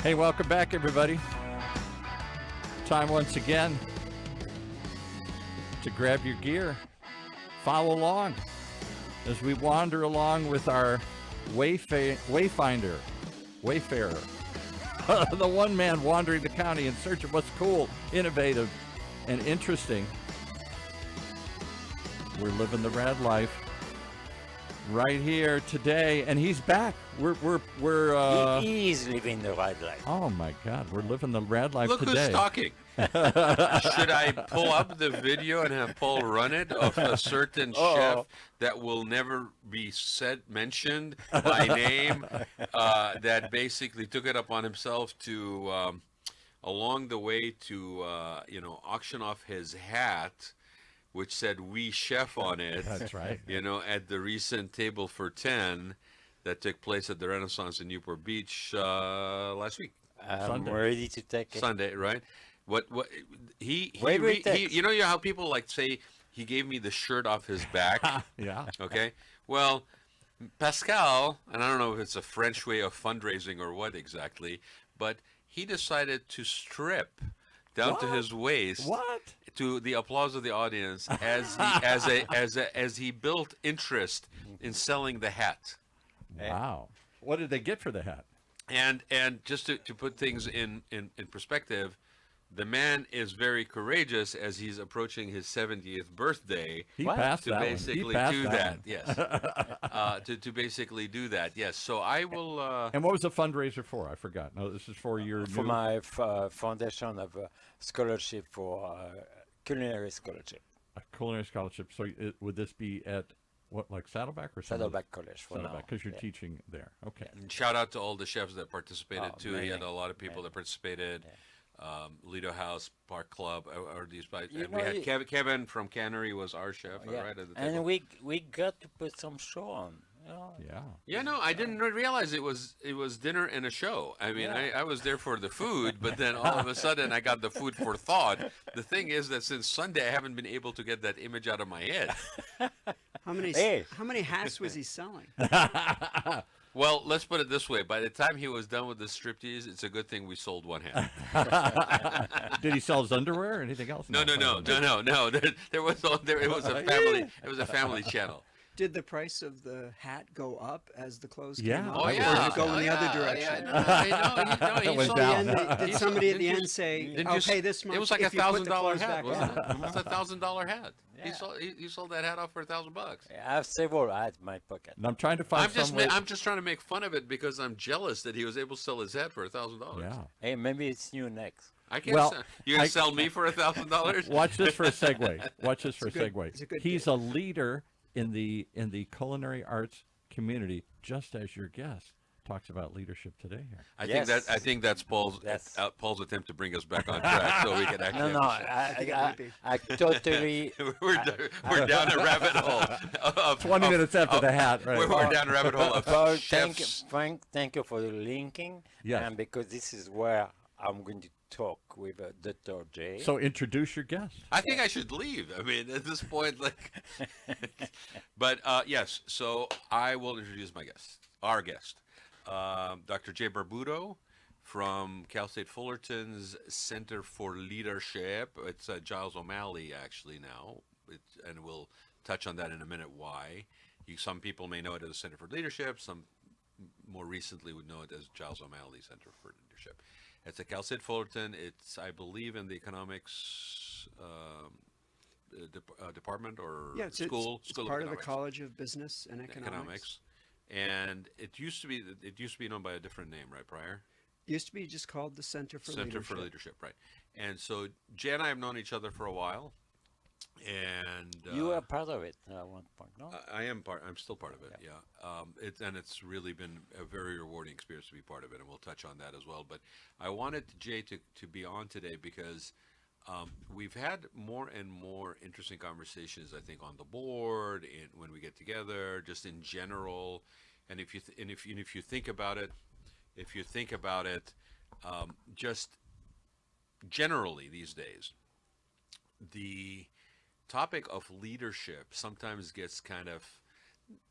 Hey, welcome back, everybody. Time once again to grab your gear, follow along as we wander along with our wayfarer, the one man wandering the county in search of what's cool, innovative, and interesting. We're living the Raad life right here today, and he's back. He is living the Raad life. Oh my God, we're living the Raad life Look today. who's talking. Should I pull up the video and have Paul run it of a certain chef that will never be mentioned by name, that basically took it upon himself to, along the way, to auction off his hat, which said "We Chef" on it. That's right. At the recent Table for 10 that took place at the Renaissance in Newport Beach last week. I'm ready to take it. Sunday, right? What he text. you know how people like say he gave me the shirt off his back? Yeah. Okay. Well, Pascal, and I don't know if it's a French way of fundraising or what exactly, but he decided to strip down to his waist. What? To the applause of the audience as he built interest in selling the hat. Wow. What did they get for the hat? And just to put things in perspective, the man is very courageous as he's approaching his 70th birthday. He passed to that basically one. He do passed that. Yes. To basically do that. Yes. So I will. And what was the fundraiser for? I forgot. No, this is for your For new... my foundation of scholarship for culinary scholarship. A culinary scholarship. So would this be at what, like Saddleback or something? Saddleback College for now. Saddleback, because you're teaching there. Okay. And shout out to all the chefs that participated too. He had Amazing. a lot of people that participated. Lido House, Park Club, or these. You And we know, had Kevin from Cannery was our chef, right at the table. And we got to put some show on. Yeah. Yeah, no, I didn't realize it was dinner and a show. I mean, I was there for the food, but then all of a sudden I got the food for thought. The thing is that since Sunday I haven't been able to get that image out of my head. How many hats was he selling? Well, let's put it this way: by the time he was done with the striptease, it's a good thing we sold one hat. Did he sell his underwear or anything else? No. There was it was a family channel. Did the price of the hat go up as the clothes Yeah. came up? Oh, Or yeah. did it go in the other direction? It went down. Did somebody at the end say, "Okay, this month"? It was like if you put the $1,000 clothes hat, back wasn't on?" it? It was $1,000 hat. Yeah. He sold that hat off for $1,000. I have several hats in my pocket. And I'm trying to find some way... I'm just trying to make fun of it because I'm jealous that he was able to sell his hat for $1,000. Yeah. Hey, maybe it's new next. I can't. Well, You gonna sell me for $1,000? Watch this for a segue. Watch this for a it's a segue. good He's gig. a leader in the culinary arts community, just as your guest talks about leadership today here. I think that's Paul's Paul's attempt to bring us back on track so we can actually. No, think it might be. I totally. we're down a rabbit hole. 20 minutes after the hat, right? We're down a rabbit hole of Paul, chefs. Frank, thank you for the linking. Yes. And because this is where I'm going to talk with Dr. J. So introduce your guest. I think I should leave. I mean, at this point, like. But yes, so I will introduce our guest, Dr. J. Barbuto from Cal State Fullerton's Center for Leadership. It's Giles O'Malley actually now, and we'll touch on that in a minute. Why? Some people may know it as the Center for Leadership. Some more recently would know it as Giles O'Malley Center for Leadership. It's at Cal State Fullerton. It's, I believe, in the economics department or school. It's School part of of the Economics. College of Business and Economics. And it used to be known by a different name, right? Prior. Used to be just called the Center for Center Leadership. for Leadership, right? And so Jay and I have known each other for a while, and You were part of it at one point, no? I'm still part of it. Yeah. It's really been a very rewarding experience to be part of it, and we'll touch on that as well. But I wanted Jay to be on today because we've had more and more interesting conversations, I think, on the board and when we get together, just in general. And if you think about it, just generally these days, the topic of leadership sometimes gets kind of,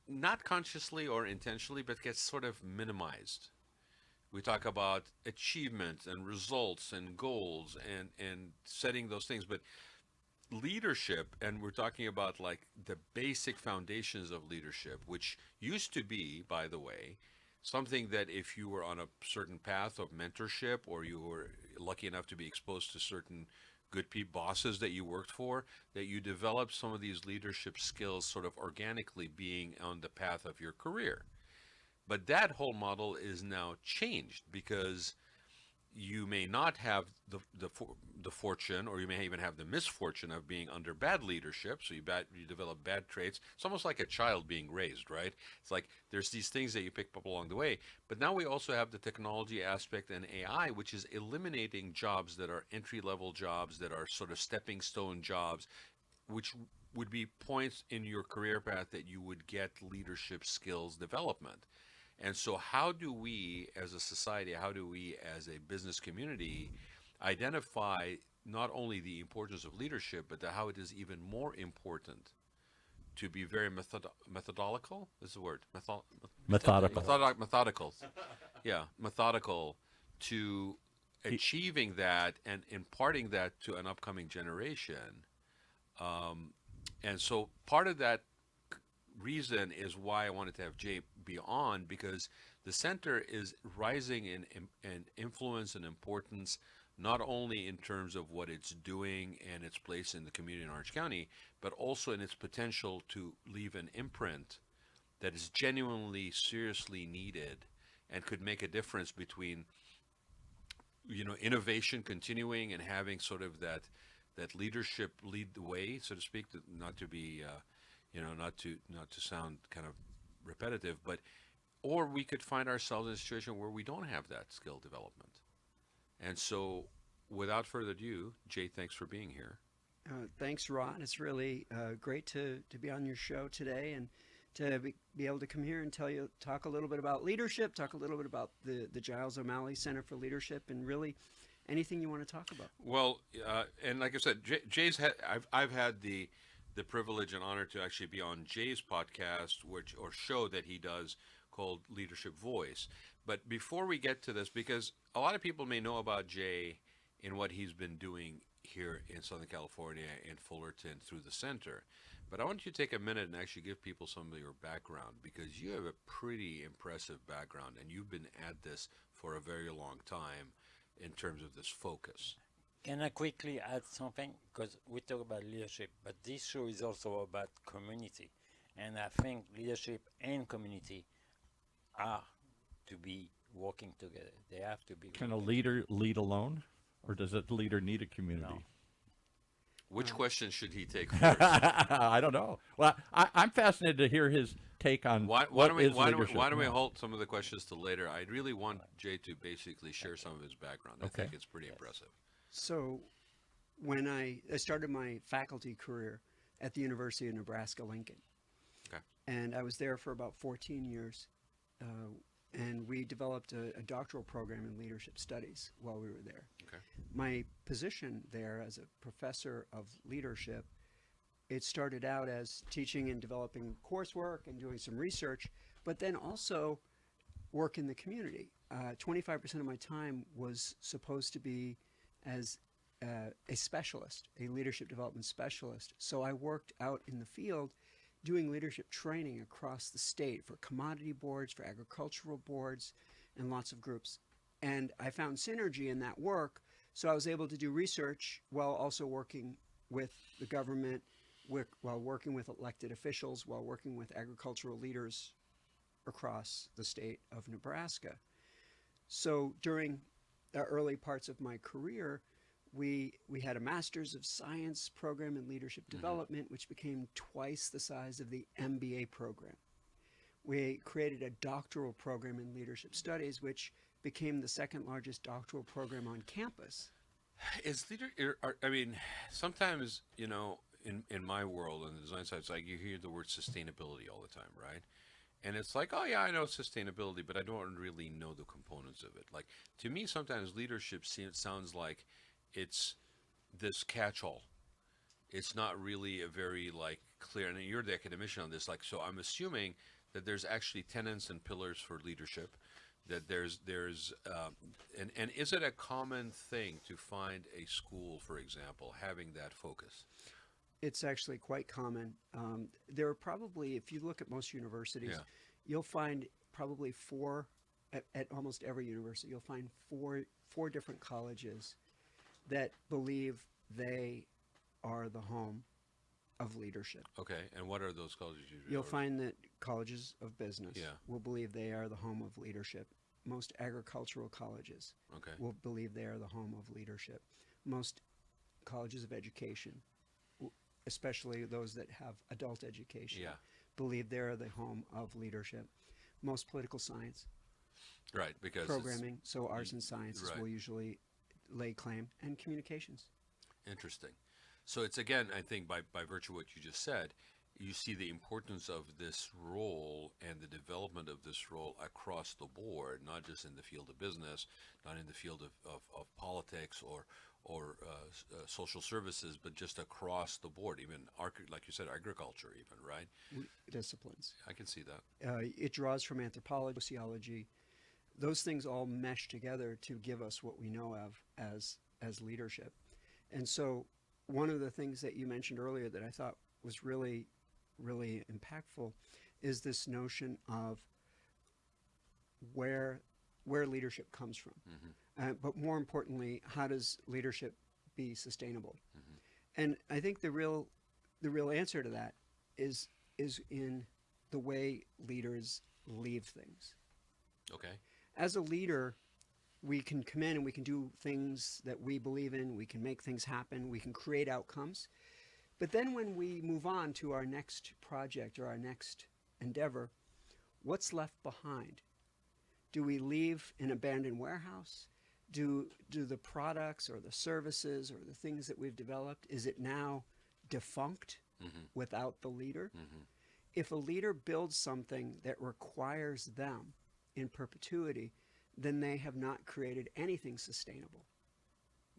not consciously or intentionally, but gets sort of minimized. We talk about achievements and results and goals and setting those things. But leadership, and we're talking about like the basic foundations of leadership, which used to be, by the way, something that if you were on a certain path of mentorship or you were lucky enough to be exposed to certain good bosses that you worked for, that you developed some of these leadership skills sort of organically being on the path of your career. But that whole model is now changed because you may not have the fortune, or you may even have the misfortune of being under bad leadership. So you develop bad traits. It's almost like a child being raised, right? It's like there's these things that you pick up along the way. But now we also have the technology aspect and AI, which is eliminating jobs that are entry-level jobs, that are sort of stepping stone jobs, which would be points in your career path that you would get leadership skills development. And so how do we as a society, how do we as a business community identify not only the importance of leadership, but how it is even more important to be very methodical? Is the word? Methodical. Methodical. Yeah, methodical to achieving that and imparting that to an upcoming generation. And so part of that reason is why I wanted to have Jay be on, because the center is rising in influence and importance, not only in terms of what it's doing and its place in the community in Orange County, but also in its potential to leave an imprint that is genuinely, seriously needed and could make a difference between, innovation continuing and having sort of that leadership lead the way, so to speak, not to be not to sound kind of repetitive, or we could find ourselves in a situation where we don't have that skill development. And so, without further ado, Jay, thanks for being here. Thanks, Raad. It's really great to be on your show today and to be able to come here and talk a little bit about leadership, talk a little bit about the Giles O'Malley Center for Leadership, and really anything you want to talk about. Well, and like I said, Jay's I've had the privilege and honor to actually be on Jay's podcast, or show that he does called Leadership Voice. But before we get to this, because a lot of people may know about Jay and what he's been doing here in Southern California in Fullerton through the center, but I want you to take a minute and actually give people some of your background, because you have a pretty impressive background and you've been at this for a very long time in terms of this focus. Can I quickly add something? Because we talk about leadership, but this show is also about community. And I think leadership and community are to be working together. They have to be. Can a leader lead alone, or does a leader need a community? No. Which question should he take first? I don't know. Well, I'm fascinated to hear his take on why don't we Yeah. hold some of the questions to later? I really want Jay to basically share some of his background. I think it's pretty impressive. So when I started my faculty career at the University of Nebraska-Lincoln. Okay. And I was there for about 14 years. And we developed a doctoral program in leadership studies while we were there. Okay. My position there as a professor of leadership, it started out as teaching and developing coursework and doing some research, but then also work in the community. 25% of my time was supposed to be as a specialist, a leadership development specialist. So I worked out in the field doing leadership training across the state for commodity boards, for agricultural boards, and lots of groups. And I found synergy in that work, so I was able to do research while also working with the government, while working with elected officials, while working with agricultural leaders across the state of Nebraska. So during the early parts of my career, we had a Master's of Science program in leadership development, which became twice the size of the MBA program. We created a doctoral program in leadership studies, which became the second largest doctoral program on campus. Sometimes, in my world, in the design side, it's like you hear the word sustainability all the time, right? And it's like, oh yeah, I know sustainability, but I don't really know the components of it. Like, to me, sometimes leadership sounds like it's this catch-all. It's not really a very clear, and you're the academician on this, so I'm assuming that there's actually tenets and pillars for leadership. That and is it a common thing to find a school, for example, having that focus? It's actually quite common. There are probably, if you look at most universities, Yeah. you'll find probably four, at almost every university, you'll find four different colleges that believe they are the home of leadership. Okay, and what are those colleges usually? You'll find that colleges of business Yeah. will believe they are the home of leadership. Most agricultural colleges Okay. will believe they are the home of leadership. Most colleges of education, especially those that have adult education, Yeah. believe they are the home of leadership. Most political science Right, because programming, so arts and sciences right. will usually lay claim, and communications. Interesting. So it's again, I think, by virtue of what you just said, you see the importance of this role and the development of this role across the board, not just in the field of business, not in the field of politics or social services, but just across the board, even like you said, agriculture, even, right? Disciplines. I can see that. It draws from anthropology, sociology. Those things all mesh together to give us what we know of as leadership. And so one of the things that you mentioned earlier that I thought was really, really impactful is this notion of where leadership comes from. But more importantly, how does leadership be sustainable? And I think the real answer to that is in the way leaders leave things. Okay. As a leader, we can come in and we can do things that we believe in. We can make things happen. We can create outcomes. But then when we move on to our next project or our next endeavor, what's left behind? Do we leave an abandoned warehouse? Do the products or the services or the things that we've developed, is it now defunct without the leader? If a leader builds something that requires them in perpetuity, then they have not created anything sustainable.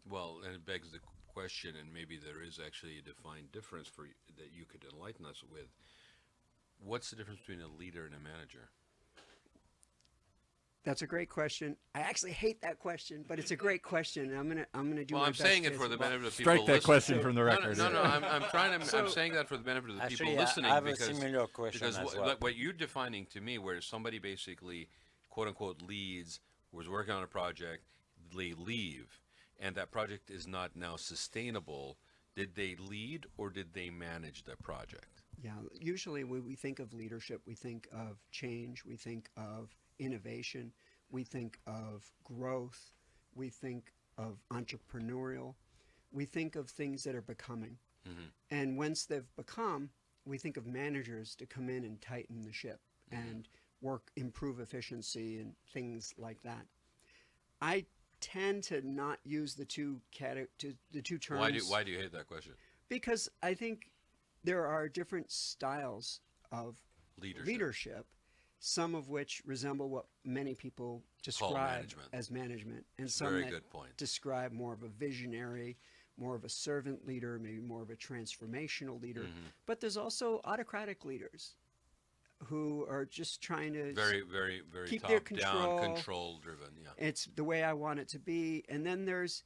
Well, and it begs the question, and maybe there is actually a defined difference that you could enlighten us with. What's the difference between a leader and a manager? That's a great question. I actually hate that question, but it's a great question, and I'm gonna do. Well, my I'm best saying to it for the answer. benefit of people Strike that listening. question from the No, record. No, I'm trying to. I'm So- saying that for the benefit of the people Actually, listening I have because a similar question because as well. what you're defining to me, where somebody basically, quote unquote, leads, was working on a project, they leave, and that project is not now sustainable. Did they lead or did they manage that project? Yeah, usually when we think of leadership, we think of change, we think of innovation, we think of growth, we think of entrepreneurial, we think of things that are becoming. And once they've become, we think of managers to come in and tighten the ship and improve efficiency and things like that. I tend to not use the two terms. Why do you hate that question? Because I think there are different styles of leadership, some of which resemble what many people describe management. as management, and some Very that good point. describe more of a visionary, more of a servant leader, maybe more of a transformational leader. But there's also autocratic leaders who are just trying to Very, very, very keep top their down, control. control driven. Yeah. It's the way I want it to be. And then there's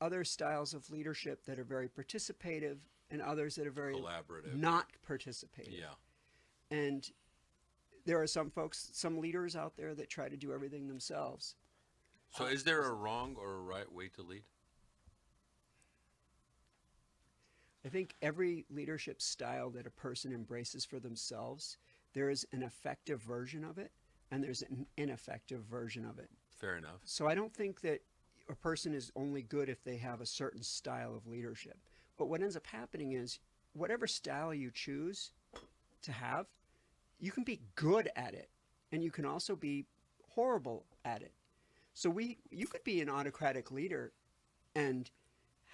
other styles of leadership that are very participative and others that are very Collaborative. not participative. Yeah. And there are some leaders out there that try to do everything themselves. So is there a wrong or a right way to lead? I think every leadership style that a person embraces for themselves, there is an effective version of it and there's an ineffective version of it. Fair enough. So I don't think that a person is only good if they have a certain style of leadership. But what ends up happening is whatever style you choose to have, you can be good at it and you can also be horrible at it. So you could be an autocratic leader and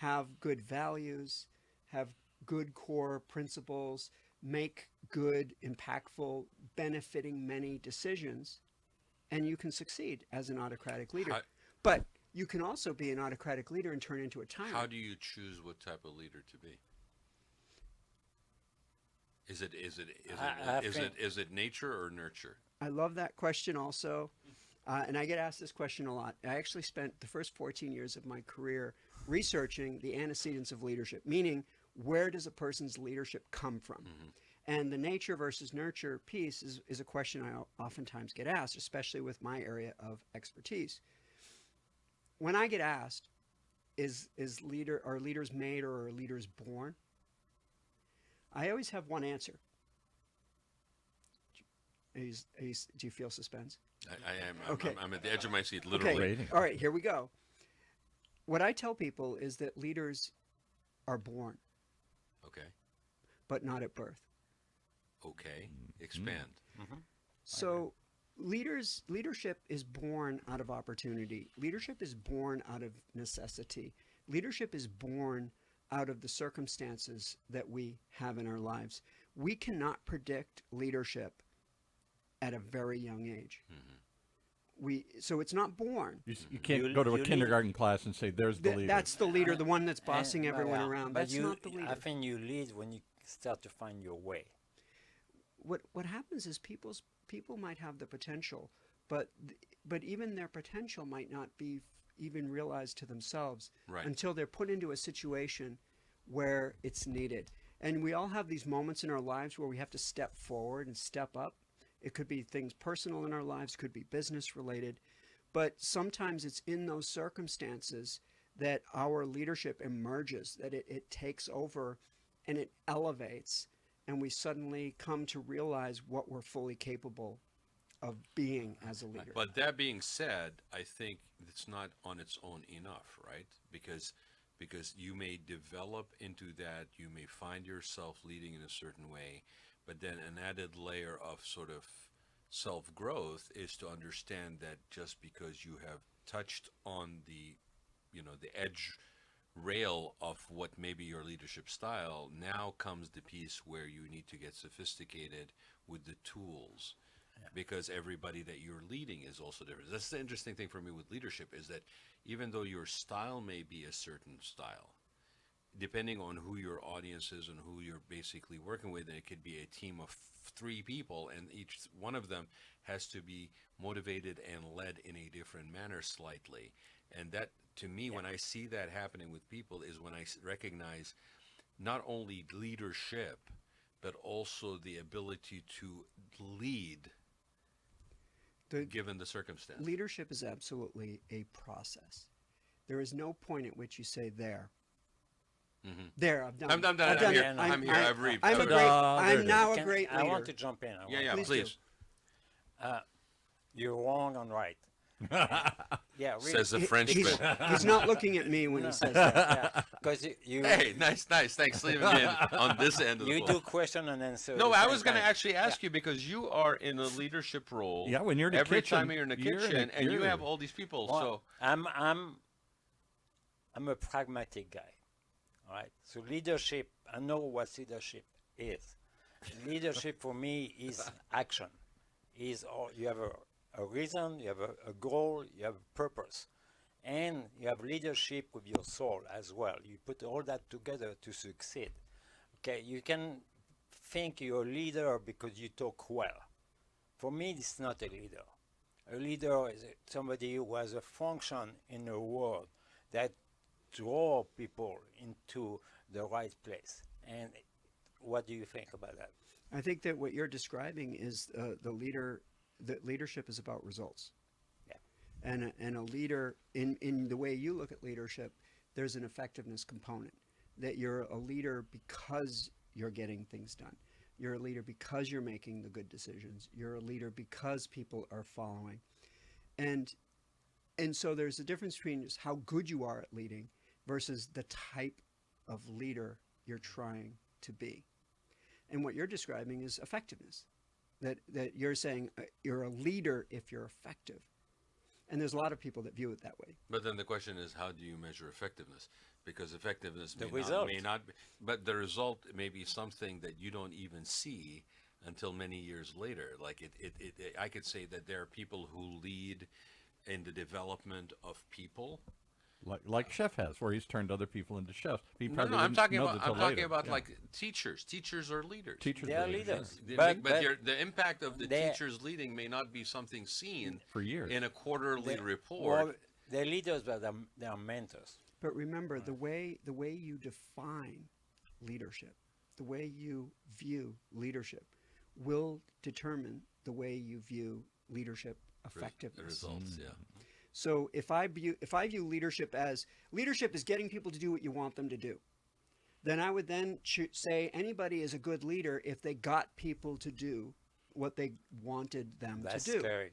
have good values, have good core principles, make good, impactful, benefiting many decisions, and you can succeed as an autocratic leader. But you can also be an autocratic leader and turn into a tyrant. How do you choose what type of leader to be? Is it nature or nurture? I love that question also. And I get asked this question a lot. I actually spent the first 14 years of my career researching the antecedents of leadership, meaning where does a person's leadership come from? And the nature versus nurture piece is a question I oftentimes get asked, especially with my area of expertise. When I get asked, are leaders made or are leaders born? I always have one answer. Do you feel suspense? I am. Okay. I'm at the edge of my seat, literally. Okay. Waiting. All right, here we go. What I tell people is that leaders are born, Okay. but not at birth. Okay. Expand. So leadership is born out of opportunity. Leadership is born out of necessity. Leadership is born out of the circumstances that we have in our lives. We cannot predict leadership at a very young age. So it's not born. You can't go to a kindergarten class and say, there's the leader. That's the leader, the one that's bossing And- everyone yeah, around. but That's not the I leader. think you lead when you start to find your way. What happens is people might have the potential, but even their potential might not be even realized to themselves Right. until they're put into a situation where it's needed. And we all have these moments in our lives where we have to step forward and step up. It could be things personal in our lives, could be business related, but sometimes it's in those circumstances that our leadership emerges, that it takes over and it elevates, and we suddenly come to realize what we're fully capable of being as a leader. But that being said, I think it's not on its own enough, right? Because you may develop into that, you may find yourself leading in a certain way, but then an added layer of sort of self-growth is to understand that just because you have touched on the edge rail of what may be your leadership style, now comes the piece where you need to get sophisticated with the tools, because everybody that you're leading is also different. That's the interesting thing for me with leadership, is that even though your style may be a certain style, depending on who your audience is and who you're basically working with, and it could be a team of 3 people, and each one of them has to be motivated and led in a different manner slightly. And that, to me, when I see that happening with people, is when I recognize not only leadership, but also the ability to lead given the circumstance. Leadership is absolutely a process. There is no point at which you say, there, I've done I'm it. done. I've done I'm it. here. I'm here. I've reaped. I'm a Okay. great. I'm there it now Can- a great I leader. want to jump in. Yeah, Please do. please. You're wrong and right. Yeah, really. Says the Frenchman. He's not looking at me when he says that. Because you Hey, nice. Thanks, leaving me in on this end of the you ball. do question and answer. No, at the I same was going to time. actually ask you, because you are in a leadership role. Yeah, when you're in the every kitchen, time you're in the you're in kitchen, a- and you you're- have all these people. Well, So I'm a pragmatic guy. All right. So leadership, I know what leadership is. Leadership for me is action. You have a reason, you have a goal, you have a purpose, and you have leadership with your soul as well. You put all that together to succeed. Okay, you can think you're a leader because you talk well. For me, it's not a leader. A leader is somebody who has a function in the world that draw people into the right place. And what do you think about that? I think that what you're describing is the leader. That leadership is about results. Yeah. And a leader, in the way you look at leadership, there's an effectiveness component. That you're a leader because you're getting things done. You're a leader because you're making the good decisions. You're a leader because people are following. And so there's a difference between just how good you are at leading versus the type of leader you're trying to be. And what you're describing is effectiveness. That you're saying you're a leader if you're effective. And there's a lot of people that view it that way. but then the question is, how do you measure effectiveness? Because effectiveness The may result. not be, but the result may be something that you don't even see until many years later. Like I could say that there are people who lead in the development of people, like Chef has, where he's turned other people into chefs. He No, probably no, I'm didn't talking know about that till I'm talking later. about Yeah. like teachers. Teachers are leaders. Teachers They are are leaders, leaders. But, But the impact of the they- teachers leading may not be something seen for years. in a quarterly They- report. Well, they're leaders, but they are mentors. But remember, the way you define leadership, the way you view leadership, will determine the way you view leadership The effectiveness. results, yeah. So if I view leadership as leadership is getting people to do what you want them to do, then I would then say anybody is a good leader if they got people to do what they wanted them That's to do. scary.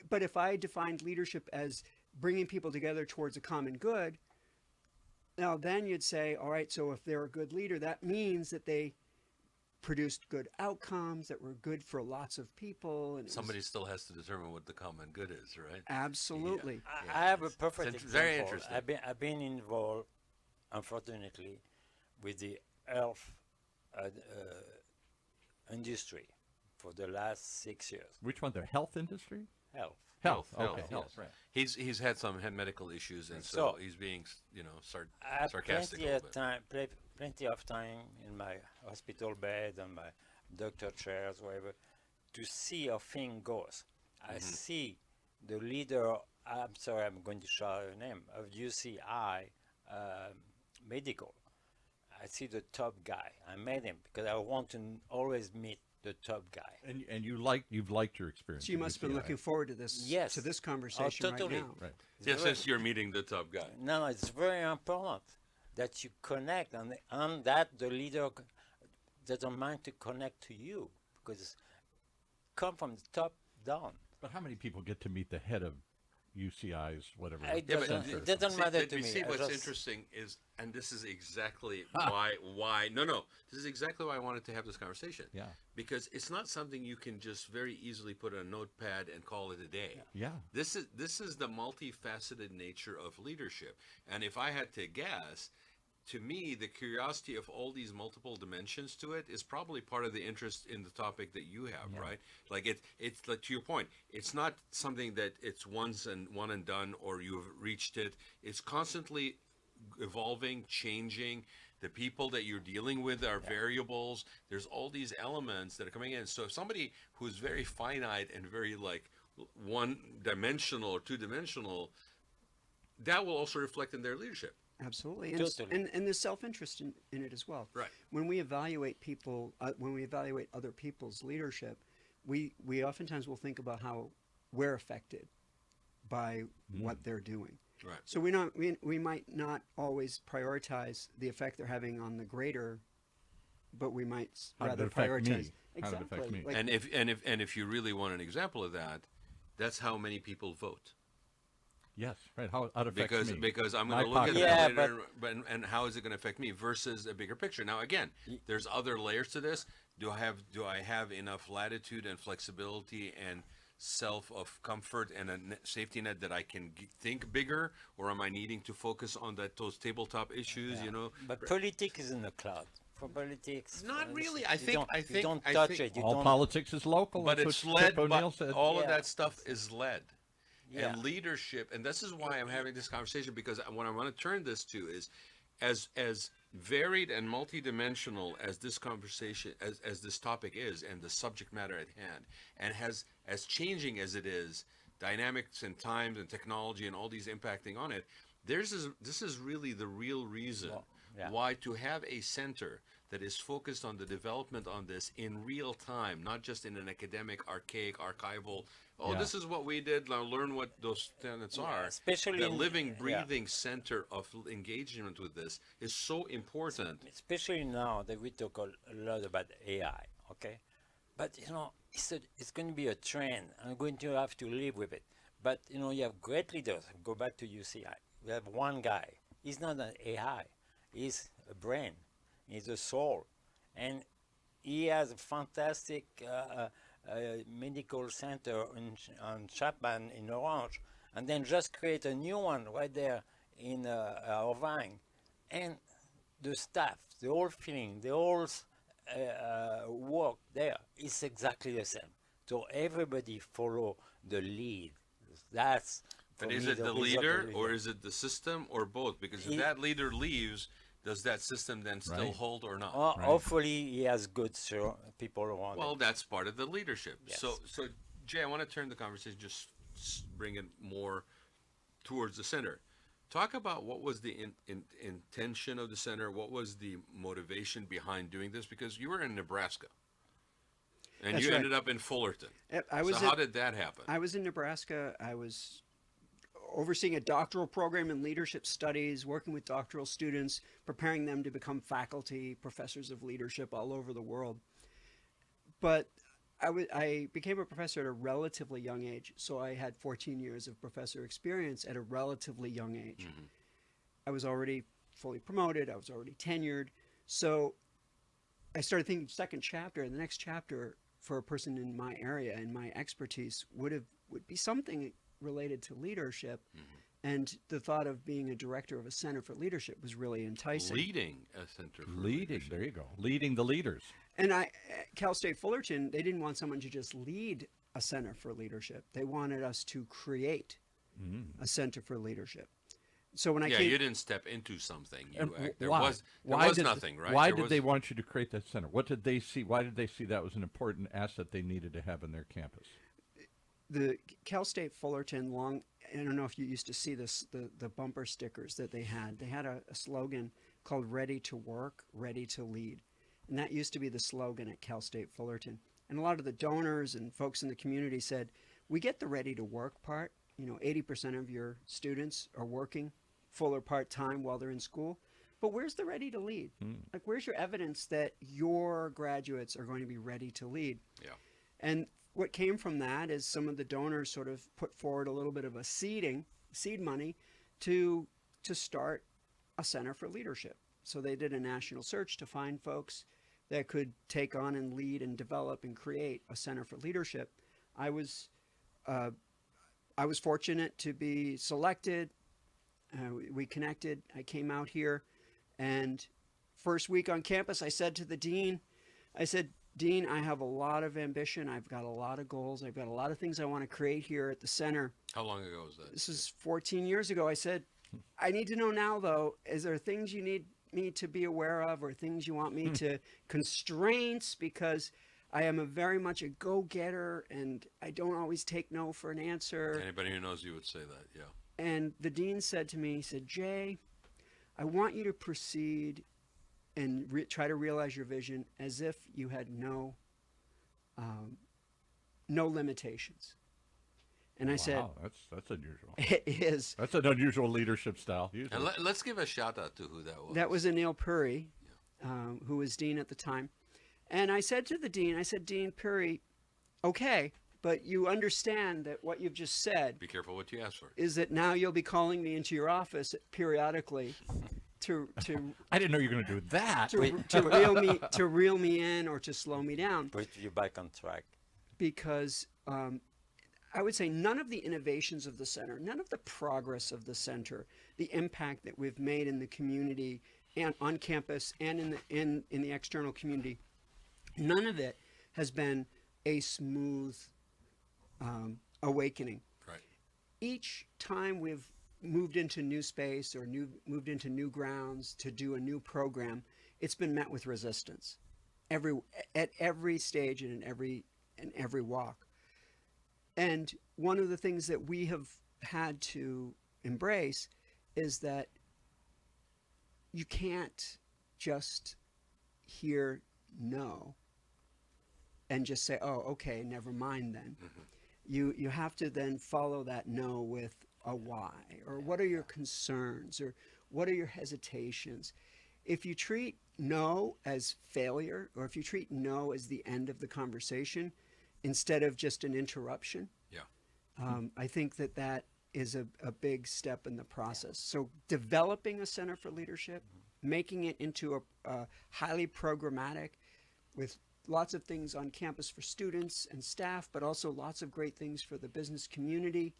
But if I defined leadership as bringing people together towards a common good, now then you'd say, all right, so if they're a good leader, that means that they produced good outcomes that were good for lots of people. And it was- Somebody still has to determine what the common good is, right? absolutely. I have a perfect It's example. very interesting. I've been involved, unfortunately, with the health industry for the last 6 years. Which one? The health industry? Health. Health. Health, Okay. yes. Health. Right. He's had some medical issues, and so So- he's being I had sarcastic a plenty little of bit. time, plenty of time in my hospital bed and my doctor chairs, whatever, to see how thing goes. I see the leader. I'm sorry, I'm going to shout her name of UCI Medical. I see the top guy. I met him because I want to always meet the top guy. And you've liked your experience. So you at must have been UCI. looking forward to this Yes. to this conversation totally. right now. Right. Yeah, very- since you're meeting the top guy. No, it's very important that you connect, and that the leader doesn't mind to connect to you because come from the top down. But how many people get to meet the head of UCI's whatever? It Yeah, but doesn't, center? it doesn't matter to you me. see I what's just- interesting is, and this is exactly why. No, this is exactly why I wanted to have this conversation. Yeah. Because it's not something you can just very easily put on a notepad and call it a day. Yeah. This is the multifaceted nature of leadership. And if I had to guess, to me, the curiosity of all these multiple dimensions to it is probably part of the interest in the topic that you have, right? Like it's like, to your point, it's not something that it's one and done, or you've reached it. It's constantly evolving, changing. The people that you're dealing with are variables. There's all these elements that are coming in. So if somebody who's very finite and very like one-dimensional or two-dimensional, that will also reflect in their leadership. Absolutely, Totally. and there's self-interest in it as well. Right. When we evaluate people, when we evaluate other people's leadership, we oftentimes will think about how we're affected by what they're doing. Right. So we might not always prioritize the effect they're having on the greater, but we might How did it rather affect me? prioritize. How did it affect me? Like, And if you really want an example of that, that's how many people vote. Yes. Right. How it affects me. Because I'm My going to look at pocket. Yeah, that later, and how is it going to affect me versus a bigger picture. Now again, there's other layers to this. Do I have enough latitude and flexibility and self of comfort and a safety net that I can think bigger, or am I needing to focus on those tabletop issues? You know, But politics is in the cloud. For politics, Not really. you don't I touch think it. You All don't. politics is local. but That's it's what led Tip by O'Neill said. all of Yeah. that stuff is led. Yeah. And leadership, and this is why I'm having this conversation, because what I want to turn this to is as varied and multidimensional as this conversation as this topic is, and the subject matter at hand, and as changing as it is, dynamics and times and technology and all these impacting on it, this is really the real reason yeah. why to have a center that is focused on the development on this in real time, not just in an academic, archaic, archival, Yeah. this is what we did, now learn what those tenets are. especially the in- living, yeah. breathing center of engagement with this is so important. Especially now that we talk a lot about AI, okay? But it's going to be a trend. I'm going to have to live with it. But you have great leaders. Go back to UCI. We have one guy. He's not an AI. He's a brain. He's a soul, and he has a fantastic medical center on Chapman in Orange, and then just create a new one right there in Irvine, and the staff, the whole feeling, the whole work there is exactly the same. So everybody follow the lead. That's For And is me, it the result leader will- or is it the system or both? Because if He- that leader leaves, does that system then still Right. hold or not? Well, Right. hopefully he has good people around Well, him. that's part of the leadership. Yes. So Jay, I want to turn the conversation, just bring it more towards the center. Talk about what was the intention of the center. What was the motivation behind doing this? Because you were in Nebraska, and That's you right. ended up in Fullerton. Yep, I was so how did that happen? I was in Nebraska. I was overseeing a doctoral program in leadership studies, working with doctoral students, preparing them to become faculty, professors of leadership all over the world. But I became a professor at a relatively young age, so I had 14 years of professor experience at a relatively young age. Mhm. I was already fully promoted. I was already tenured. So I started thinking second chapter, and the next chapter for a person in my area and my expertise would be something related to leadership. And the thought of being a director of a center for leadership was really enticing. Leading a center for Leading. leadership. There you go. Leading the leaders. And at Cal State Fullerton, they didn't want someone to just lead a center for leadership. They wanted us to create a center for leadership. So when I Yeah, came, you didn't step into something. And There why? was Why did, nothing, right? Why There did was- they want you to create that center? What did they see? Why did they see that was an important asset they needed to have in their campus? the Cal State Fullerton I don't know if you used to see this, the bumper stickers that they had. They had a slogan called "Ready to Work, Ready to Lead," and that used to be the slogan at Cal State Fullerton. And a lot of the donors and folks in the community said, "We get the ready to work part. 80% of your students are working full or part time while they're in school, but where's the ready to lead? Like, where's your evidence that your graduates are going to be ready to lead?" Yeah. And what came from that is some of the donors sort of put forward a little bit of a seed money to start a center for leadership. So they did a national search to find folks that could take on and lead and develop and create a center for leadership. I was fortunate to be selected. We connected. I came out here, and first week on campus, I said to the dean, "Dean, I have a lot of ambition. I've got a lot of goals. I've got a lot of things I want to create here at the center." How long ago was that? This is 14 years ago. I said, "I need to know now, though, is there things you need me to be aware of, or things you want me to constraints, because I am very much a go-getter and I don't always take no for an answer." Anybody who knows you would say that, yeah. And the dean said to me, he said, "Jay, I want you to proceed and try to realize your vision as if you had no limitations." And I said, Wow, that's unusual. "It is." That's an unusual leadership style. Usually. And let's give a shout out to who that was. That was Anil Puri, who was dean at the time. And I said to the dean, "Dean Puri, okay, but you understand that what you've just said Be careful what you ask for. is that now you'll be calling me into your office periodically to I didn't know you were going to do that. to reel me in or to slow me down." Put you back on track. Because I would say none of the innovations of the center, none of the progress of the center, the impact that we've made in the community and on campus and in the external community, none of it has been a smooth awakening. Right. Each time we've moved into new space or moved into new grounds to do a new program, it's been met with resistance at every stage and in every walk. And one of the things that we have had to embrace is that you can't just hear no and just say, "Oh, okay, never mind then." You have to then follow that no with a why, or what are your concerns, or what are your hesitations. If you treat no as failure, or if you treat no as the end of the conversation instead of just an interruption, I think that is a big step in the process. So developing a center for leadership, making it into a highly programmatic, with lots of things on campus for students and staff, but also lots of great things for the business community,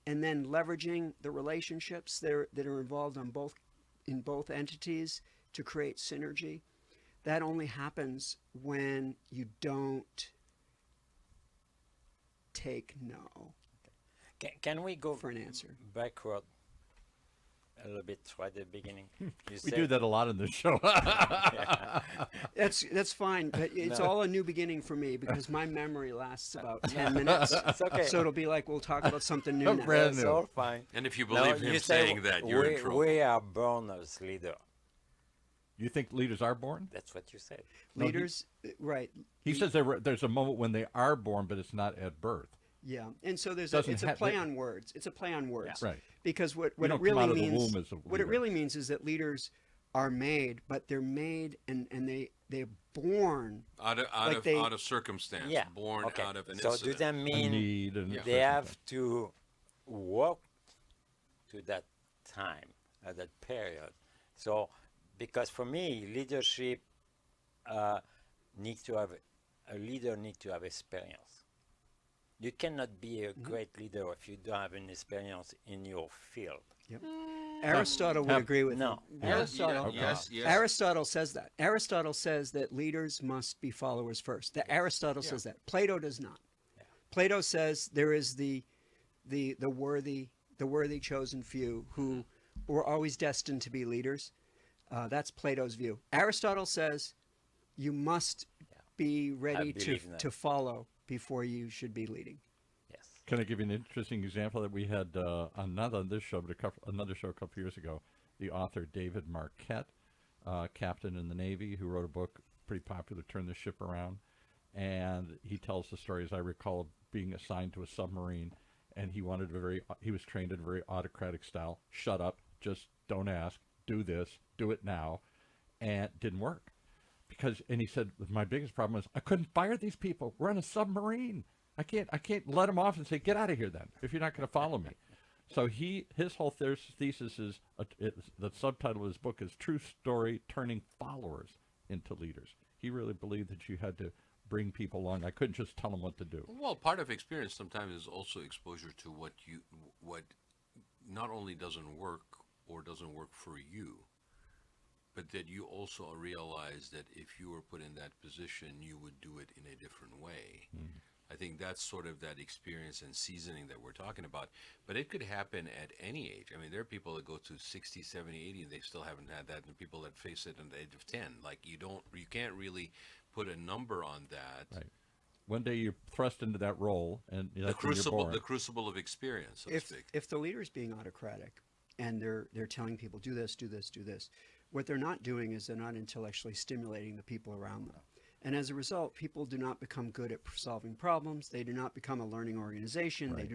and then leveraging the relationships that are involved in both entities to create synergy. That only happens when you don't take no. Can we go for an answer. backward a little bit right at the beginning? You We said- do that a lot in this show. That's fine, but it's No. all a new beginning for me because my memory lasts about 10 minutes. It's okay. So it'll be like we'll talk about something new now. Brand It's new. all fine. And if you No, believe him you say saying that, you're in trouble. We are born as leader. You think leaders are born? That's what you said. No, he- Leaders, right? He says there's a moment when they are born, but it's not at birth. Yeah, and so it's Doesn't a have- play on words. It's a play on words, Right. Because what You it don't come really out of the means, womb as a what it leader. really means is that leaders are made, but they're made and they're born. Out of Like they- out of circumstance, Yeah. born Okay. out of an So incident. does that A mean need and they have to walk to that time, at that period? So, because for me, leadership needs to have a leader needs to have experience. You cannot be a great leader if you don't have an experience in your field. Aristotle would agree with No. you. Yeah, Aristotle, yes, yes. Aristotle says that. Aristotle says that leaders must be followers first. That Aristotle says that. Plato does not. Yeah. Plato says there is the worthy chosen few who were always destined to be leaders. That's Plato's view. Aristotle says you must be ready believe in that. to follow before you should be leading. Yes. Can I give you an interesting example that we had not on this show, but another show a couple years ago? The author David Marquette, captain in the Navy, who wrote a book pretty popular, Turn the Ship Around, and he tells the story, as I recall, of being assigned to a submarine, and he was trained in a very autocratic style. Shut up, just don't ask, do this, do it now, and it didn't work. And he said, my biggest problem was I couldn't fire these people. We're on a submarine. I can't let them off and say, get out of here then, if you're not going to follow me. So his whole thesis is, the subtitle of his book is True Story Turning Followers into Leaders. He really believed that you had to bring people along. I couldn't just tell them what to do. Well, part of experience sometimes is also exposure to what not only doesn't work or doesn't work for you, but that you also realize that if you were put in that position, you would do it in a different way. I think that's sort of that experience and seasoning that we're talking about. But it could happen at any age. I mean, there are people that go to 60, 70, 80, and they still haven't had that, and people that face it at the age of 10. Like, you can't really put a number on that. Right. One day you're thrust into that role, and that's when you're born. The crucible of experience, so to speak. If the leader's being autocratic and they're telling people do this, do this, do this, what they're not doing is they're not intellectually stimulating the people around them. And as a result, people do not become good at solving problems. They do not become a learning organization. Right.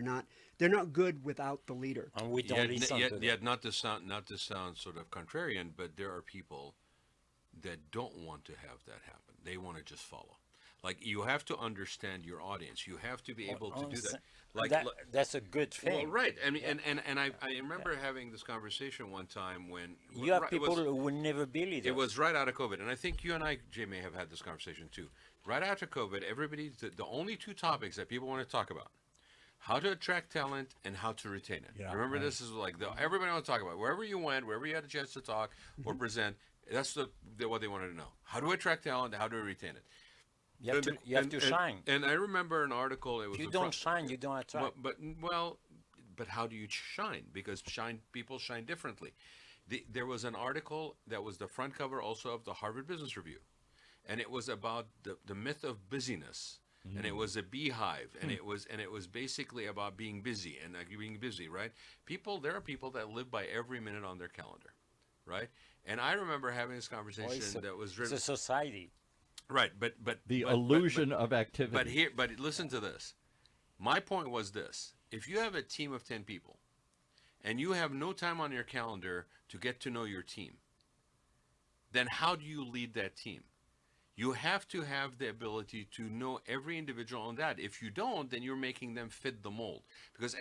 They're not good without the leader. And we don't listen to them. Yet not to sound sort of contrarian, but there are people that don't want to have that happen. They want to just follow. Like, you have to understand your audience. You have to be able to do that. Like That's a good thing. well, right. I mean, and I remember having this conversation one time when You have it people was- who will never be leaders. It was right out of COVID, and I think you and I, Jay, may have had this conversation too. Right after COVID, the only two topics that people want to talk about: how to attract talent and how to retain it. Yeah, Remember, right. this is like everybody wants to talk about. Wherever you went, wherever you had a chance to talk or present, that's what they wanted to know: how to attract talent, how to retain it. You have to shine. And I remember an article. It was If you a don't shine, you don't attract. but how do you shine? Because people shine differently. There was an article that was the front cover also of the Harvard Business Review, and it was about the myth of busyness, and it was a beehive, and it was basically about being busy and being busy, right? There are people that live by every minute on their calendar, right? And I remember having this conversation that was It's driven. a society. Right, but The illusion of activity. But listen to this. My point was this: if you have a team of 10 people, and you have no time on your calendar to get to know your team, then how do you lead that team? You have to have the ability to know every individual on that. If you don't, then you're making them fit the mold. Because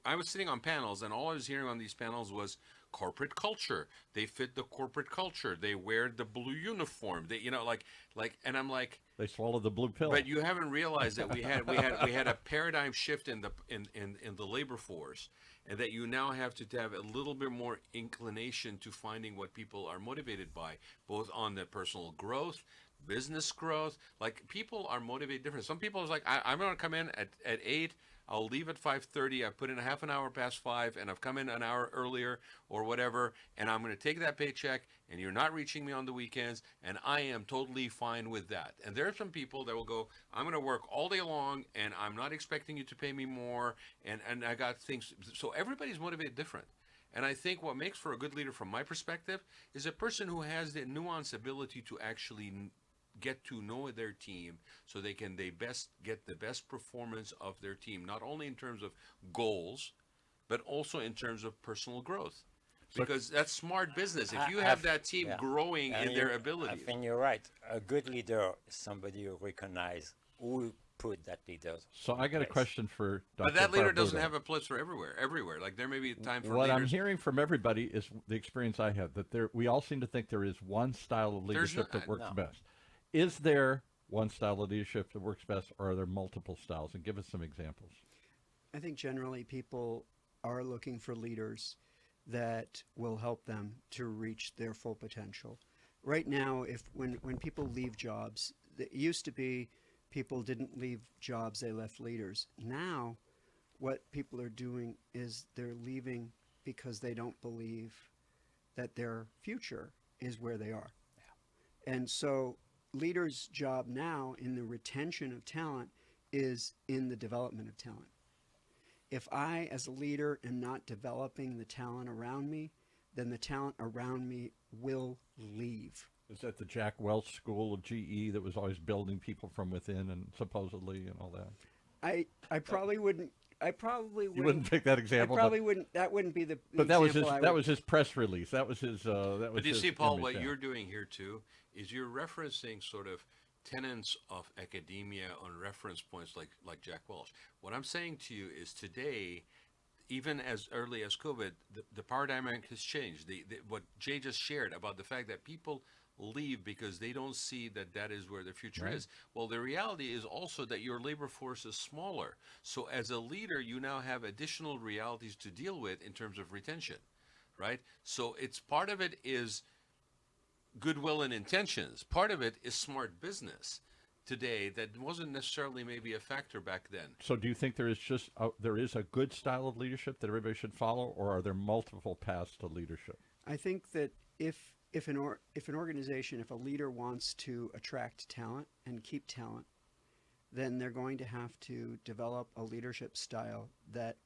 I was sitting on panels, and all I was hearing on these panels was corporate culture. They fit the corporate culture. They wear the blue uniform. They, and I'm like, They swallow the blue pill. but you haven't realized that we had a paradigm shift in the labor force, and that you now have to have a little bit more inclination to finding what people are motivated by, both on the personal growth, business growth. Like, people are motivated different. Some people is like, I'm going to come in at 8. I'll leave at 5:30. I put in a half an hour past 5, and I've come in an hour earlier or whatever, and I'm going to take that paycheck, and you're not reaching me on the weekends, and I am totally fine with that. And there are some people that will go, I'm going to work all day long, and I'm not expecting you to pay me more, and I got things. So everybody's motivated different. And I think what makes for a good leader, from my perspective, is a person who has the nuanced ability to actually get to know their team, so they best get the best performance of their team, not only in terms of goals, but also in terms of personal growth. Because that's smart business. If you have that team growing in their I abilities. think you're right. A good leader is somebody who recognizes who put that leader. So I got a question for Dr. But that leader Barbuto. doesn't have a place for everywhere. Like there may be time for What leaders. I'm hearing from everybody is the experience I have, that we all seem to think there is one style of leadership that works best. Is there one style of leadership that works best, or are there multiple styles? And give us some examples. I think generally people are looking for leaders that will help them to reach their full potential. Right now, when people leave jobs, it used to be people didn't leave jobs, they left leaders. Now, what people are doing is they're leaving because they don't believe that their future is where they are. Yeah. And so leaders' job now in the retention of talent is in the development of talent. If I, as a leader, am not developing the talent around me, then the talent around me will leave. Is that the Jack Welch School of GE that was always building people from within and supposedly and all that? I probably wouldn't. You wouldn't pick that example. I probably wouldn't. That wouldn't be the. But that was his press release. That was his. But you see, Paul, what you're doing here too is you're referencing sort of tenets of academia on reference points like Jack Welch. What I'm saying to you is today, even as early as COVID, the paradigm has changed. What Jay just shared about the fact that people leave because they don't see that is where the future is. Well, the reality is also that your labor force is smaller. So as a leader, you now have additional realities to deal with in terms of retention, right? So it's part of it is goodwill and intentions. Part of it is smart business today that wasn't necessarily maybe a factor back then. So do you think there is a good style of leadership that everybody should follow, or are there multiple paths to leadership? I think that if an organization, if a leader wants to attract talent and keep talent, then they're going to have to develop a leadership style that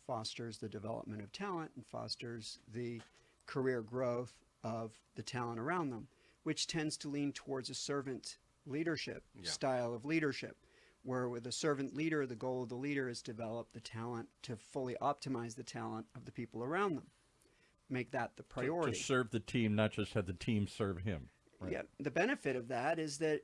fosters the development of talent and fosters the career growth of the talent around them, which tends to lean towards a servant leadership style of leadership, where with a servant leader, the goal of the leader is to develop the talent to fully optimize the talent of the people around them. Make that the priority. To serve the team, not just have the team serve him. Right? Yeah. The benefit of that is that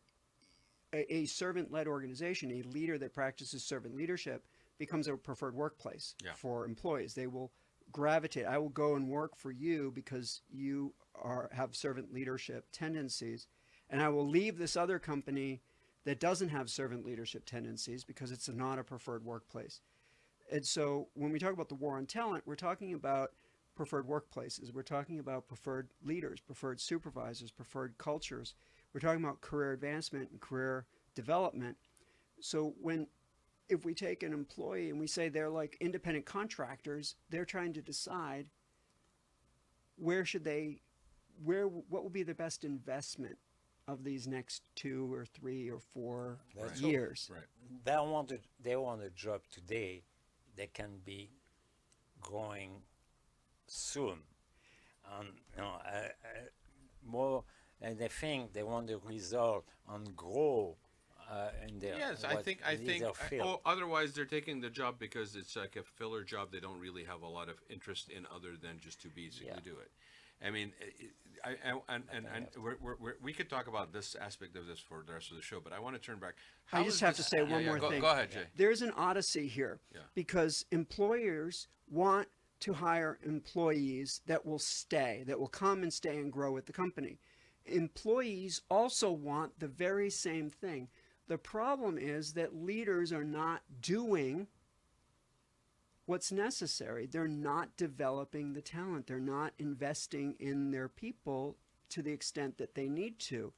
a servant-led organization, a leader that practices servant leadership, becomes a preferred workplace for employees. They will gravitate. I will go and work for you because you have servant leadership tendencies, and I will leave this other company that doesn't have servant leadership tendencies because it's not a preferred workplace. And so when we talk about the war on talent, we're talking about preferred workplaces. We're talking about preferred leaders, preferred supervisors, preferred cultures. We're talking about career advancement and career development. So if we take an employee and we say they're like independent contractors, they're trying to decide what will be the best investment of these next 2 or 3 or 4 years. Right. They want a job today that can be growing soon, more, and they think they want the result and grow in their I think otherwise they're taking the job because it's like a filler job. They don't really have a lot of interest in other than just to basically do it. I mean, we could talk about this aspect of this for the rest of the show, but I want to turn back. I just have to say one more thing. Go ahead, Jay. There's an odyssey here because employers want to hire employees that will stay, that will come and stay and grow with the company. Employees also want the very same thing. The problem is that leaders are not doing what's necessary. They're not developing the talent. They're not investing in their people to the extent that they need to.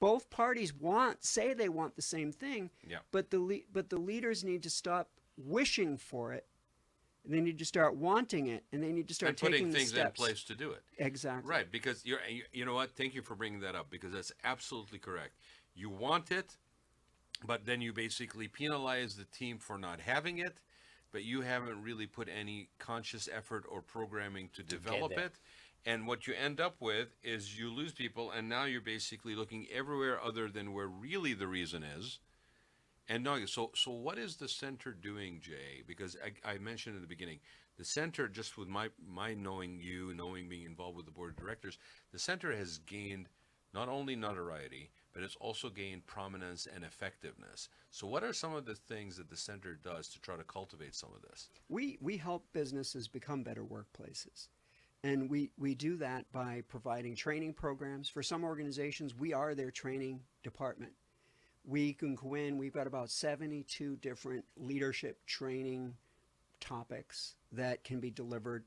Both parties say they want the same thing, but the leaders need to stop wishing for it. They need to start wanting it, and they need to start and putting taking the things in steps. place to do it. Exactly. Right, because you know what? Thank you for bringing that up, because that's absolutely correct. You want it, but then you basically penalize the team for not having it, but you haven't really put any conscious effort or programming to develop there. it. And what you end up with is you lose people, and now you're basically looking everywhere other than where really the reason is. And no, so what is the center doing, Jay? Because I mentioned in the beginning, the center, just with my knowing you, knowing being involved with the board of directors, the center has gained not only notoriety, but it's also gained prominence and effectiveness. So what are some of the things that the center does to try to cultivate some of this? We help businesses become better workplaces. And we do that by providing training programs. For some organizations, we are their training department. We can go in, we've got about 72 different leadership training topics that can be delivered.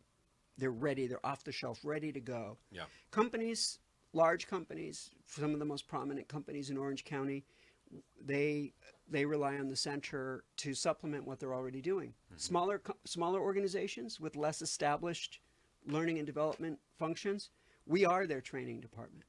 They're ready, they're off the shelf, ready to go. Yeah. Companies, large companies, some of the most prominent companies in Orange County, they rely on the center to supplement what they're already doing. Smaller organizations with less established learning and development functions, we are their training department.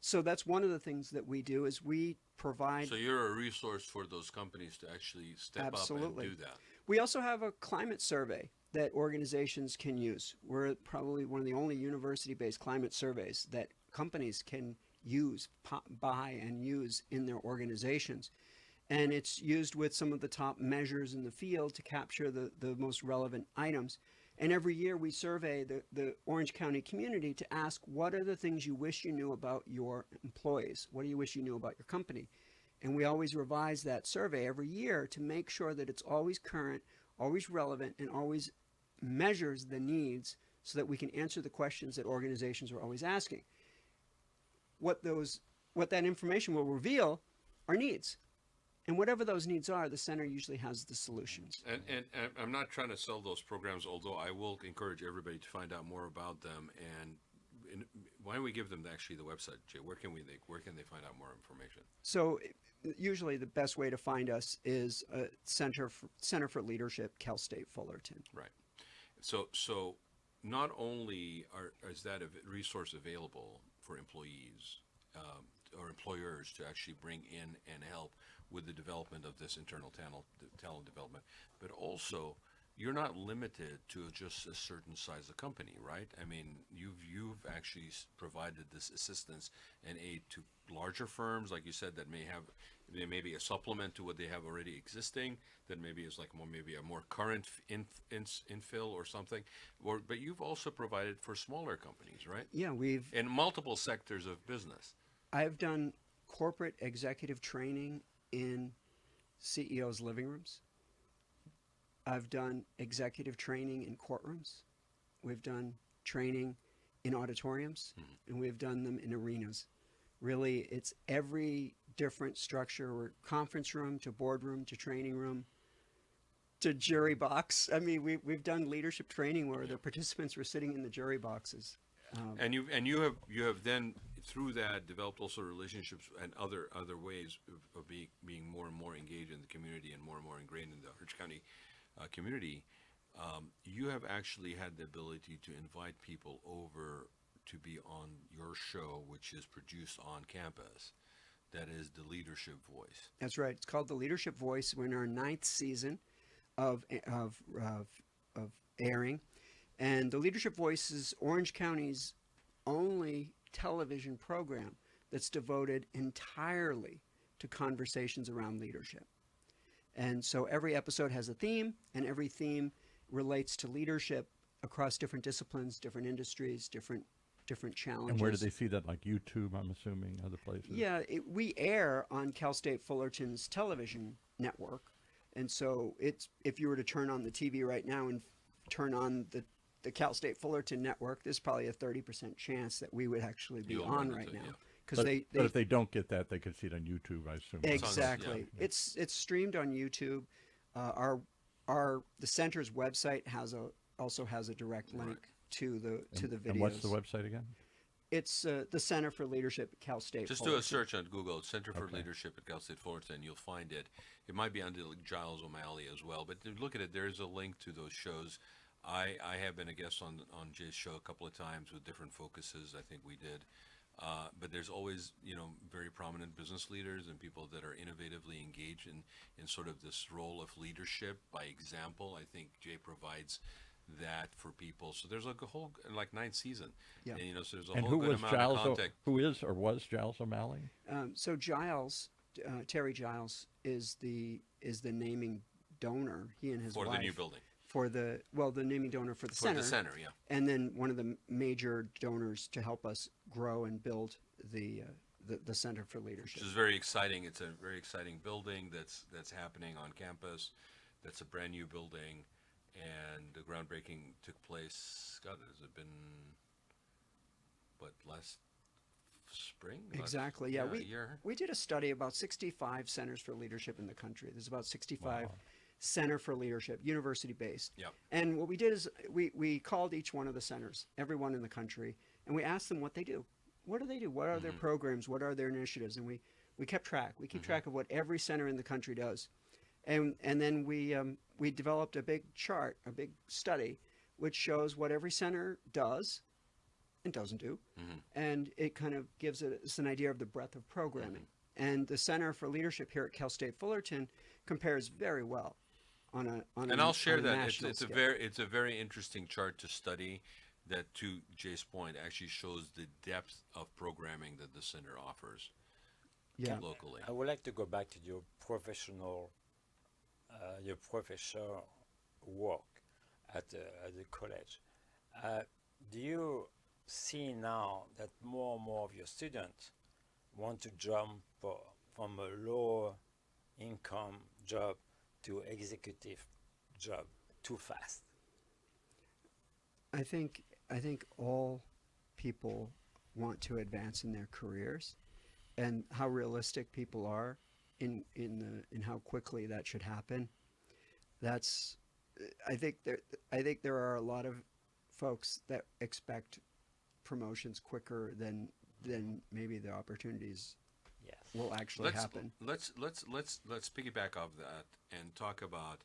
So that's one of the things that we do is we provide. So you're a resource for those companies to actually step Absolutely. up and do that. We also have a climate survey that organizations can use. We're probably one of the only university-based climate surveys that companies can use, buy and use in their organizations. And it's used with some of the top measures in the field to capture the most relevant items. And every year we survey the Orange County community to ask, what are the things you wish you knew about your employees? What do you wish you knew about your company? And we always revise that survey every year to make sure that it's always current, always relevant, and always measures the needs so that we can answer the questions that organizations are always asking. What that information will reveal are needs. And whatever those needs are, the center usually has the solutions. And I'm not trying to sell those programs, although I will encourage everybody to find out more about them. And why don't we give them actually the website, Jay? Where can they find out more information? So usually the best way to find us is Center for Leadership, Cal State Fullerton. Right. So not only is that a resource available for employees or employers to actually bring in and help with the development of this internal talent development, but also you're not limited to just a certain size of company, right? I mean, you've actually provided this assistance and aid to larger firms, like you said, that may be a supplement to what they have already existing, that maybe is like maybe a more current infill or something. But you've also provided for smaller companies, right? Yeah, in multiple sectors of business. I've done corporate executive training in CEOs' living rooms. I've done executive training in courtrooms. We've done training in auditoriums, and we've done them in arenas. Really, it's every different structure, or conference room to boardroom to training room to jury box. I mean, we've done leadership training where the participants were sitting in the jury boxes. And you have then through that developed also relationships and other ways of being more and more engaged in the community and more ingrained in the Orange County community. You have actually had the ability to invite people over to be on your show, which is produced on campus. That is the Leadership Voice. That's right. It's called the Leadership Voice. We're in our 9th season of airing. And the Leadership Voice is Orange County's only television program that's devoted entirely to conversations around leadership. And so every episode has a theme, and every theme relates to leadership across different disciplines, different industries, different challenges. And where do they see that? Like YouTube, I'm assuming, other places? Yeah, we air on Cal State Fullerton's television network. And so if you were to turn on the TV right now and turn on the Cal State Fullerton network, there's probably a 30% chance that we would actually be on right now. Yeah. But if they don't get that, they could see it on YouTube, I assume. Exactly. Yeah. It's streamed on YouTube. The center's website also has a direct link to the videos. And what's the website again? It's the Center for Leadership at Cal State Just Fullerton. do a search on Google, Center for Okay. Leadership at Cal State Fullerton. You'll find it. It might be under like Giles O'Malley as well. But look at it. There's a link to those shows. I have been a guest on Jay's show a couple of times with different focuses. I think we did. But there's always, very prominent business leaders and people that are innovatively engaged in sort of this role of leadership by example. I think Jay provides that for people. So there's like a whole, like 9th season. Yeah. And, so there's a And whole who good was amount Giles? of contact. Who is or was Giles O'Malley? So Giles, Terry Giles, is the naming donor. He and his For wife the new building. for the naming donor for the For center. the center, yeah. And then one of the major donors to help us grow and build the Center for Leadership. Which is very exciting. It's a very exciting building that's happening on campus. That's a brand new building, and the groundbreaking took place. God, has it been last spring? Exactly. Yeah, a year. we did a study about 65 centers for leadership in the country. There's about 65 Wow. Center for Leadership, university based. Yep. And what we did is we called each one of the centers, everyone in the country, and we asked them what they do. What do they do? What are their programs? What are their initiatives? And we kept track. We keep track of what every center in the country does. And then we developed a big chart, a big study, which shows what every center does and doesn't do. And it kind of gives us an idea of the breadth of programming. And the Center for Leadership here at Cal State Fullerton compares very well on a And I'll share on a that. national It's a scale. very interesting chart to study. That, to Jay's point, actually shows the depth of programming that the center offers Yeah. locally. I would like to go back to your professor work at the college. Do you see now that more and more of your students want to jump from a lower income job to executive job too fast? I think all people want to advance in their careers, and how realistic people are in how quickly that should happen. That's I think there are a lot of folks that expect promotions quicker than maybe the opportunities Yes. will actually happen. Let's piggyback off that and talk about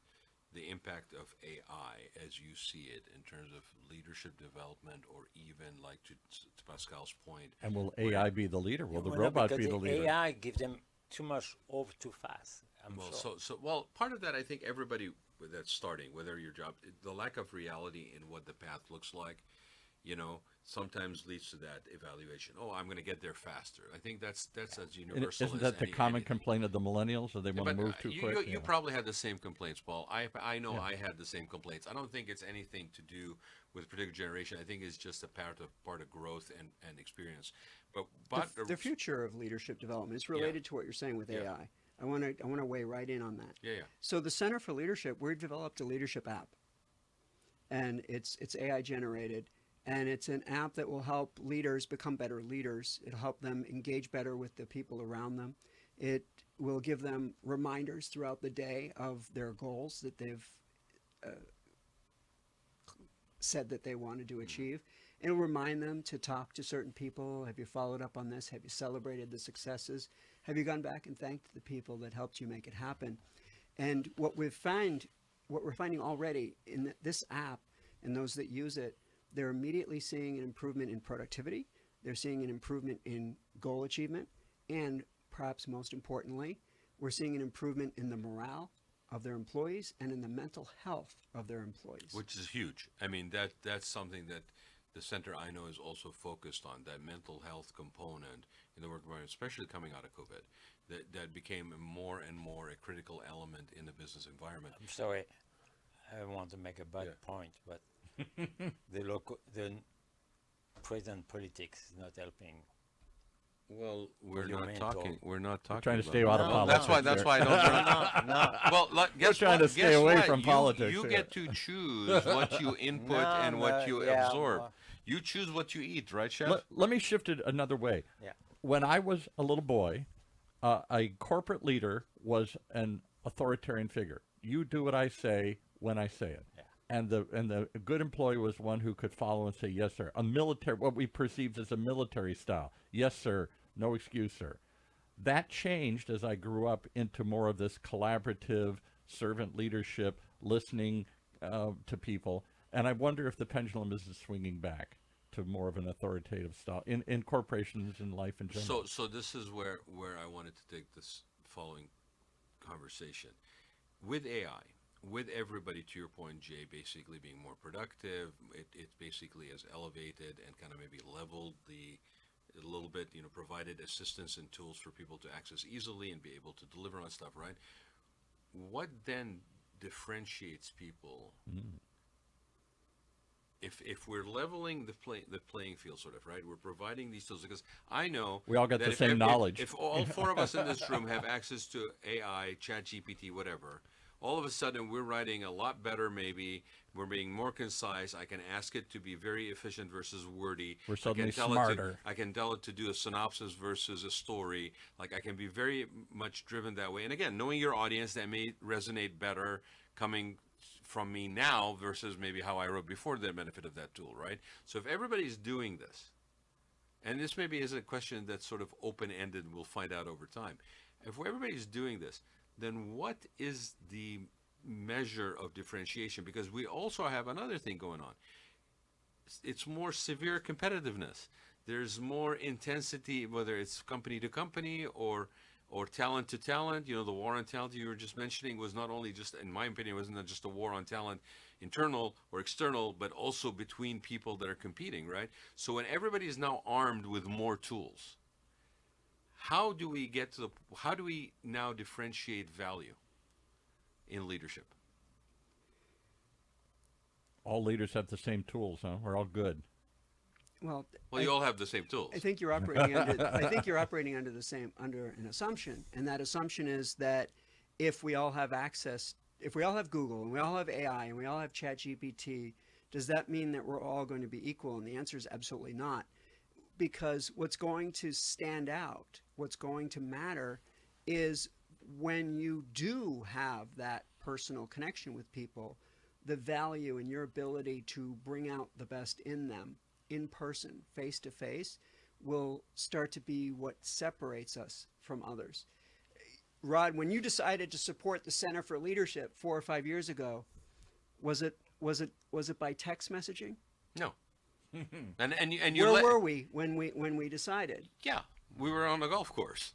the impact of AI as you see it in terms of leadership development, or even like to Pascal's point. And will AI be the leader? Will the Well, no, robot because be the leader? AI gives them too much over too fast. I'm Well, sure. well, part of that, I think everybody that's starting, whether your job, the lack of reality in what the path looks like, sometimes leads to that evaluation. Oh, I'm going to get there faster. I think that's as And universal. isn't as that the any- common anything. complaint of the millennials, that they want to But, move too you, quick? You probably had the same complaints, Paul. I know Yeah. I had the same complaints. I don't think it's anything to do with a particular generation. I think it's just a part of growth and experience. But The future of leadership development is related to what you're saying with Yeah. AI. I want to weigh right in on that. yeah. So the Center for Leadership, we've developed a leadership app, and it's AI generated, and it's an app that will help leaders become better leaders. It'll help them engage better with the people around them. It will give them reminders throughout the day of their goals that they've said that they wanted to achieve. It'll remind them to talk to certain people. Have you followed up on this? Have you celebrated the successes? Have you gone back and thanked the people that helped you make it happen? And what we're finding already in this app, and those that use it, they're immediately seeing an improvement in productivity. They're seeing an improvement in goal achievement. And perhaps most importantly, we're seeing an improvement in the morale of their employees and in the mental health of their employees. Which is huge. I mean, that's something that the center I know is also focused on, that mental health component in the work environment, especially coming out of COVID, that became more and more a critical element in the business environment. I'm sorry, I want to make a bad point, but the present politics is not helping. Well, What do you mean, Paul? We're not talking. trying to about stay out of No, politics. That's why I don't. No. Well, guess trying what? to stay Guess away what? from politics You here. get to choose what you input and what you yeah, absorb. well- You choose what you eat, right, Chef? Let me shift it another way. Yeah. When I was a little boy, a corporate leader was an authoritarian figure. You do what I say when I say it. Yeah. and the good employee was one who could follow and say yes sir, a military, what we perceived as a military style, yes sir, no excuse sir. That changed as I grew up into more of this collaborative servant leadership, listening to people, and I wonder if the pendulum is swinging back to more of an authoritative style in corporations and life in general. So this is where I wanted to take this following conversation. With AI, with everybody, to your point, Jay, basically being more productive, it basically has elevated and kind of maybe leveled a little bit, provided assistance and tools for people to access easily and be able to deliver on stuff, right? What then differentiates people? If we're leveling the playing field, sort of, right? We're providing these tools because I know we all got that the same knowledge. If all four of us in this room have access to AI, ChatGPT, whatever, all of a sudden we're writing a lot better. Maybe we're being more concise. I can ask it to be very efficient versus wordy. We're suddenly smarter. I can tell it to do a synopsis versus a story. Like I can be very much driven that way. And again, knowing your audience, that may resonate better coming from me now versus maybe how I wrote before the benefit of that tool, right? So if everybody's doing this, and this maybe is a question that's sort of open-ended, we'll find out over time. If everybody's doing this, then what is the measure of differentiation? Because we also have another thing going on. It's more severe competitiveness. There's more intensity, whether it's company to company or talent to talent. The war on talent you were just mentioning was not only just, in my opinion, wasn't just a war on talent, internal or external, but also between people that are competing, right? So when everybody is now armed with more tools, how do we now differentiate value in leadership? All leaders have the same tools, huh? We're all good. Well, you all have the same tools. I think you're operating under. I think you're operating under an assumption, and that assumption is that if we all have access, if we all have Google and we all have AI and we all have ChatGPT, does that mean that we're all going to be equal? And the answer is absolutely not, because what's going to stand out, what's going to matter, is when you do have that personal connection with people, the value and your ability to bring out the best in them, in person, face to face, will start to be what separates us from others. Raad, when you decided to support the Center for Leadership 4 or 5 years ago, was it by text messaging? No. And you where were we when we decided? Yeah, we were on a golf course.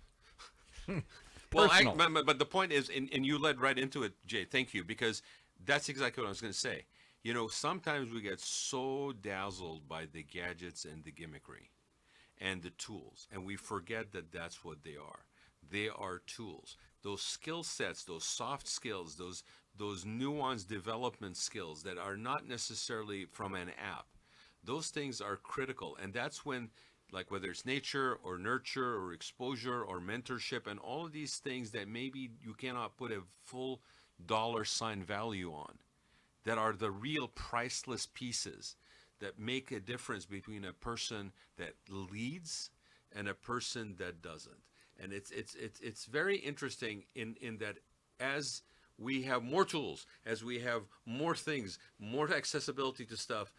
Personal. But the point is, and you led right into it, Jay. Thank you, because that's exactly what I was going to say. Sometimes we get so dazzled by the gadgets and the gimmickry and the tools, and we forget that that's what they are. They are tools. Those skill sets, those soft skills, those nuanced development skills that are not necessarily from an app, those things are critical. And that's when, like whether it's nature or nurture or exposure or mentorship and all of these things that maybe you cannot put a full $ value on, that are the real priceless pieces that make a difference between a person that leads and a person that doesn't. And it's very interesting in that as we have more tools, as we have more things, more accessibility to stuff,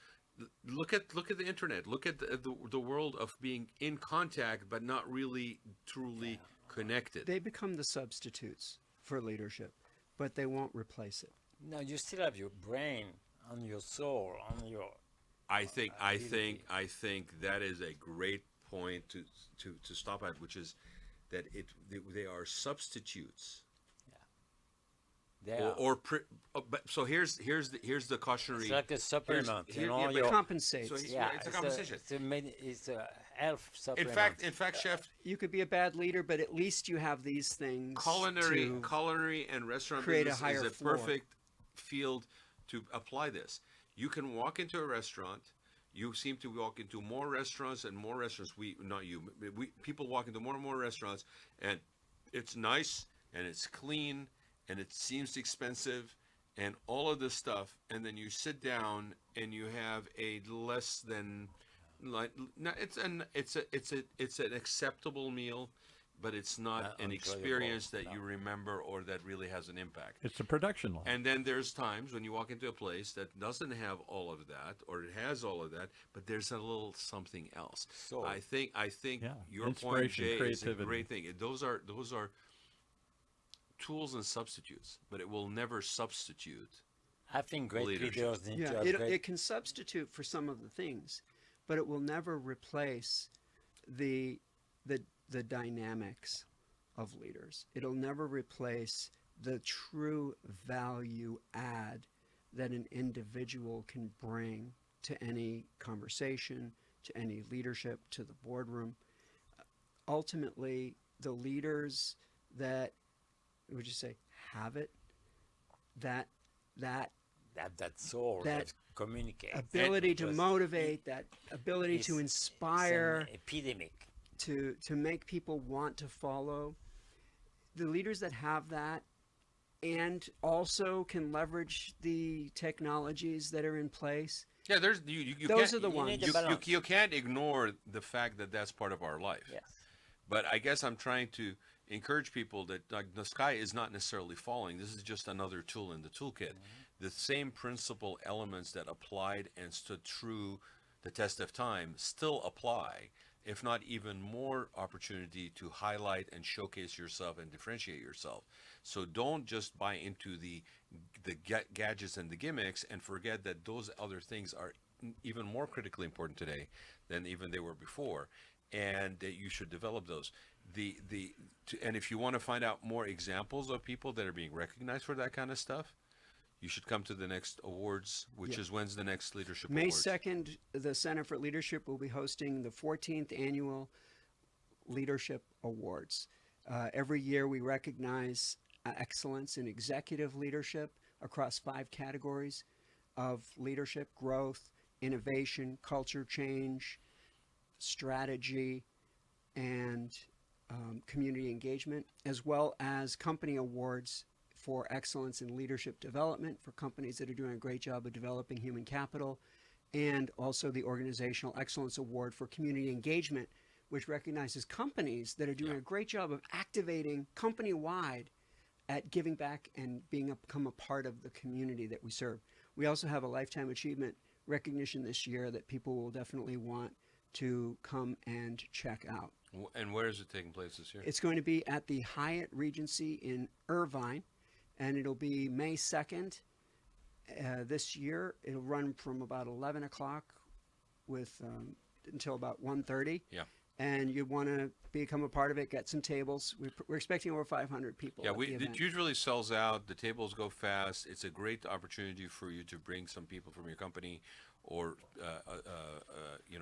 look at the internet, look at the world of being in contact but not really truly connected. They become the substitutes for leadership, but they won't replace it. No, you still have your brain on your soul, on your. I think that is a great point to stop at, which is that they are substitutes. Yeah. But so here's the cautionary. It's like a supplement. It compensates. So it's a compensation. It's a health supplement. In fact, Chef, you could be a bad leader, but at least you have these things. Culinary and restaurant create business a higher is a floor. perfect field to apply this. You can walk into a restaurant. You seem to walk into more restaurants and more restaurants. People walk into more and more restaurants, and it's nice and it's clean and it seems expensive and all of this stuff. And then you sit down and you have a less than it's an acceptable meal. but it's not an enjoyable, experience that no. you remember or that really has an impact. It's a production line. And then there's times when you walk into a place that doesn't have all of that, or it has all of that, but there's a little something else. So- I think Yeah. your point, Inspiration, Jay, is a creativity. great thing. Those are tools and substitutes, but it will never substitute. I think great Leadership. leaders need to Yeah, have it great. can substitute for some of the things, but it will never replace the dynamics of leaders. It'll never replace the true value add that an individual can bring to any conversation, to any leadership, to the boardroom. Ultimately, the leaders that, would you say, have it, that that soul that that communicates. ability to Because motivate, that ability to it's inspire, an epidemic. to make people want to follow. The leaders that have that and also can leverage the technologies that are in place. Yeah, there's you Those can't, are the you need ones. the balance. you can't ignore the fact that that's part of our life. Yes. But I guess I'm trying to encourage people that like, the sky is not necessarily falling. This is just another tool in the toolkit. The same principal elements that applied and stood true the test of time still apply, if not even more opportunity to highlight and showcase yourself and differentiate yourself. So don't just buy into the gadgets and the gimmicks and forget that those other things are even more critically important today than even they were before, and that you should develop those. And if you want to find out more examples of people that are being recognized for that kind of stuff, you should come to the next awards, which is when's the next leadership May awards? 2nd, the Center for Leadership will be hosting the 14th Annual Leadership Awards. Every year we recognize excellence in executive leadership across 5 categories of leadership: growth, innovation, culture change, strategy, and community engagement, as well as company awards for excellence in leadership development for companies that are doing a great job of developing human capital, and also the Organizational Excellence Award for community engagement, which recognizes companies that are doing a great job of activating company-wide at giving back and become a part of the community that we serve. We also have a Lifetime Achievement recognition this year that people will definitely want to come and check out. And where is it taking place this year? It's going to be at the Hyatt Regency in Irvine, and it'll be May 2nd this year. It'll run from about 11 o'clock until about 1:30. Yeah. And you want to become a part of it, get some tables. We're expecting over 500 people. Yeah, at the it event. usually sells out. The tables go fast. It's a great opportunity for you to bring some people from your company, or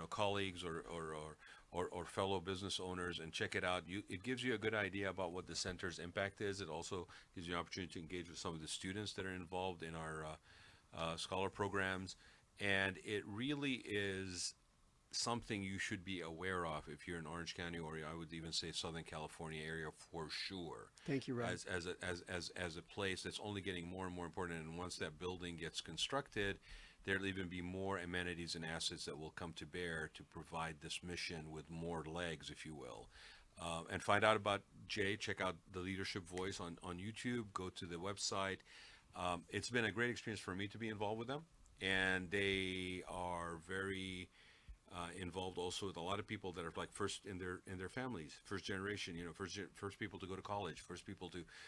colleagues, or fellow business owners, and check it out. It gives you a good idea about what the center's impact is. It also gives you an opportunity to engage with some of the students that are involved in our scholar programs, and it really is something you should be aware of if you're in Orange County, or I would even say Southern California area for sure. Thank you, Raad. As a place that's only getting more and more important, and once that building gets constructed, there'll even be more amenities and assets that will come to bear to provide this mission with more legs, if you will. And find out about Jay. Check out the Leadership Voice on YouTube. Go to the website. It's been a great experience for me to be involved with them, and they are very involved also with a lot of people that are like first in their families, first generation, first people to go to college,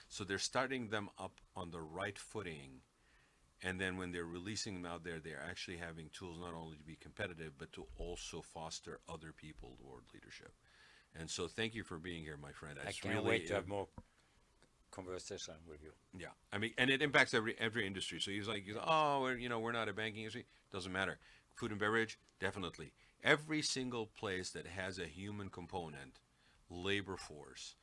so they're starting them up on the right footing. And then when they're releasing them out there, they're actually having tools not only to be competitive, but to also foster other people toward leadership. And so thank you for being here, my friend. I can't wait to have more conversation with you. Yeah, I mean, and it impacts every industry. So he's like, oh, we're not a banking industry. Doesn't matter. Food and beverage, definitely. Every single place that has a human component, labor force,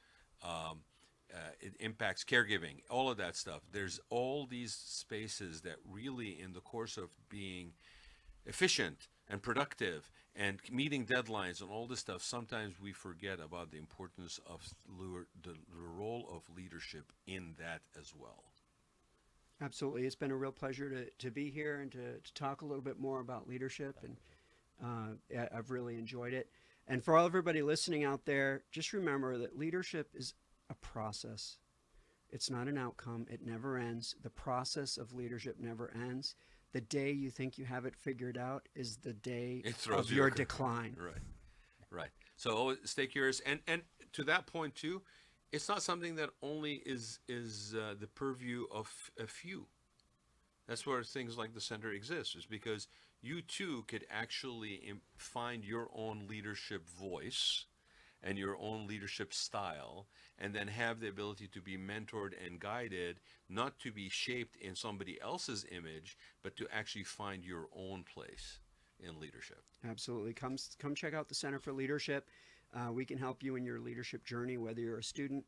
it impacts caregiving, all of that stuff. There's all these spaces that really, in the course of being efficient and productive and meeting deadlines and all this stuff, sometimes we forget about the importance of the role of leadership in that as well. Absolutely. It's been a real pleasure to be here and to talk a little bit more about leadership, and I've really enjoyed it. And for everybody listening out there, just remember that leadership is a process. It's not an outcome. It never ends. The process of leadership never ends. The day you think you have it figured out is the day It throws of you your a curve. decline. Right. So always stay curious, and to that point too, it's not something that only is the purview of a few. That's where things like the center exist, is because you too could actually find your own leadership voice and your own leadership style, and then have the ability to be mentored and guided, not to be shaped in somebody else's image, but to actually find your own place in leadership. Absolutely. Come check out the Center for Leadership. We can help you in your leadership journey, whether you're a student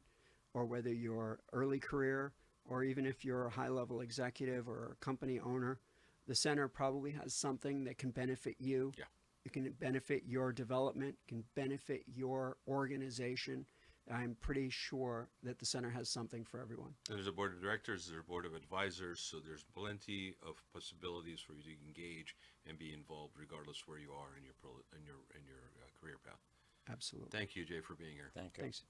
or whether you're early career, or even if you're a high-level executive or a company owner. The center probably has something that can benefit you. Yeah. It can benefit your development, can benefit your organization. I'm pretty sure that the center has something for everyone. There's a board of directors, there's a board of advisors, so there's plenty of possibilities for you to engage and be involved, regardless where you are in your career path. Absolutely. Thank you, Jay, for being here. Thank you. Thanks.